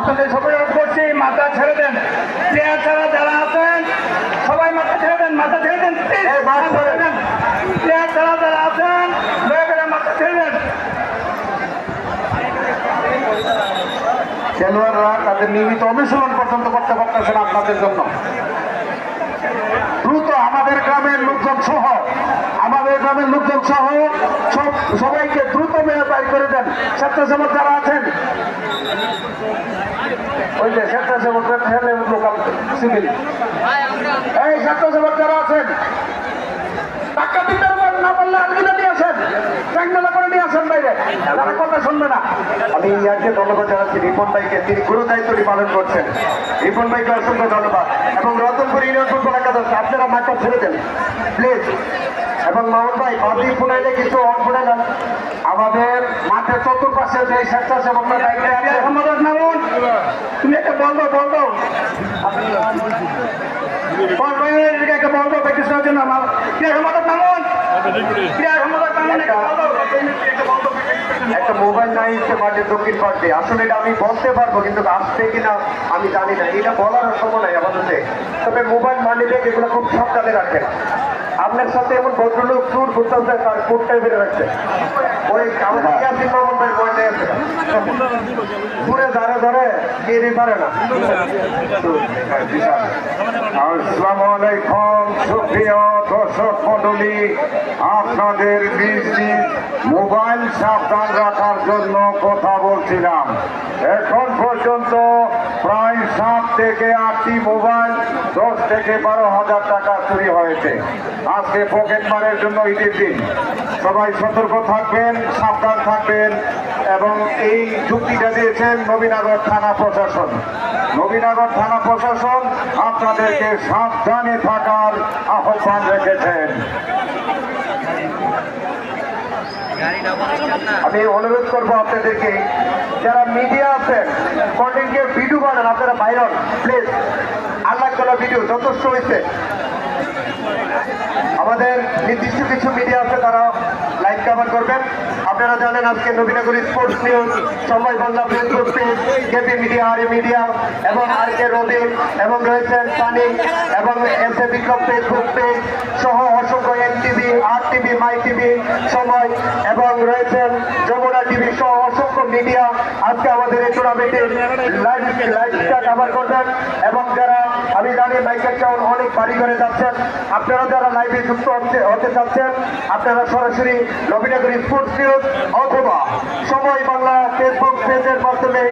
আপনাদের সবাই করছি, মাথা ছেড়ে দেন। প্লেয়ার ছাড়া যারা আছেন সবাই মাথা ছেড়ে দেন, মাথা ছেড়ে দেন, প্লেয়ার ছাড়া যারা আছেন দয়া করে মাথা ছেড়ে দেন। খেলোয়াড়রা তাদের নিয়মিত অনুশীলন পর্যন্ত করতে পারতেছেন আপনাদের জন্য। দ্রুত আমাদের গ্রামের লোকজন সহ সবাইকে দ্রুত মেয়ে বাইর করে দেন। স্বেচ্ছাসেবক যারা আছেন, ওই যে স্বেচ্ছাসেবক লোকাল সিভিল, এই স্বেচ্ছাসেবক যারা আছেন টাকা দিতে না পারলে আলগিটা নিয়ে আসেন, চ্যাংমেলা করে নিয়ে আসেন বাইরে, তারা কথা শুনবে না। আমি ইয়াকে ধন্যবাদ জানাচ্ছি রিপন ভাইকে, তিনি গুরু দায়িত্বটি পালন করছেন। রিপন ভাইকে অসংখ্য ধন্যবাদ। এবং রতনপুর ইউনিয়ন ফুটবল একাদশ আপনারা মাঠটা ছেড়ে দেন প্লিজ। এবং মামুন ভাই বাদি ফুনাইলে কিছু অন ফুনে দেন। আমাদের মাঠের চতুর্পাশে যে স্বেচ্ছাসেবকরা দায়িত্বে আছে, মামুন তুমি একটা বলবো একটা মোবাইল নাই ইচ্ছে মাঠের দক্ষিণ পার্টি। আসলে এটা আমি বলতে পারবো, কিন্তু আসছে কিনা আমি জানি না, এটা বলার সময় নাই আমাদের। তবে মোবাইল মানি ব্যাগ এগুলো খুব সাবধানে রাখেন। আপনার সাথে এমন ভদ্রলোক চুর ঘুরতে তার কোটটাই বেড়ে রাখছে, ওই আমাদের ইয়াসিন মামুন ভাই পয়েন্টে আছে, ঘুরে ধরে ধরে গিয়ে পারে না। আসসালামু আলাইকুম সুপ্রিয় দর্শক মণ্ডলী, আপনাদের মোবাইল সাবধান রাখার জন্য কথা বলছিলাম। এখন পর্যন্ত প্রায় 7 থেকে 8টি মোবাইল 10 থেকে 12,000 টাকা চুরি হয়েছে। আজকে পকেট মারের জন্য ঈদের দিন, সবাই সতর্ক থাকবেন, সাবধান থাকবেন। এবং এই যুক্তিটা দিয়েছেন নবীনগর থানা প্রশাসন। নবীনগর থানা প্রশাসন আপনাদেরকে সাবধানে থাকার আহ্বান রেখেছেন। আমি অনুরোধ করবো আপনাদেরকে, যারা মিডিয়া আছেন কন্টেন্টের ভিডিও বানান, আপনারা ভাইরাল প্লিজ। আল্লাহ করা ভিডিও যথেষ্ট হয়েছে। আমাদের নির্দিষ্ট কিছু মিডিয়া আছে, তারা লাইভ কভার করবেন। আপনারা জানেন আজকে Nabinagar sports news, Somoy Bangla Facebook page, KP media, আরি মিডিয়া এবং আর কে রবিন এবং রয়েছেন সানি এবং S A Bikram Facebook page সহ অসংখ্য NTV, R TV, my TV, Somoy এবং রয়েছেন যমুনা টিভি সহ অসংখ্য মিডিয়া আজকে আমাদের এই টুর্নামেন্টের লাইভটা কভার করবেন। এবং যারা আমি জানি মাইকেল চাউন অনেক বাড়ি করে যাচ্ছেন, আপনারা যারা লাইভে যুক্ত হতে চাচ্ছেন, আপনারা সরাসরি নবীনগর স্পোর্টস নিউজ অথবা সময় বাংলা ফেসবুক পেজের মাধ্যমে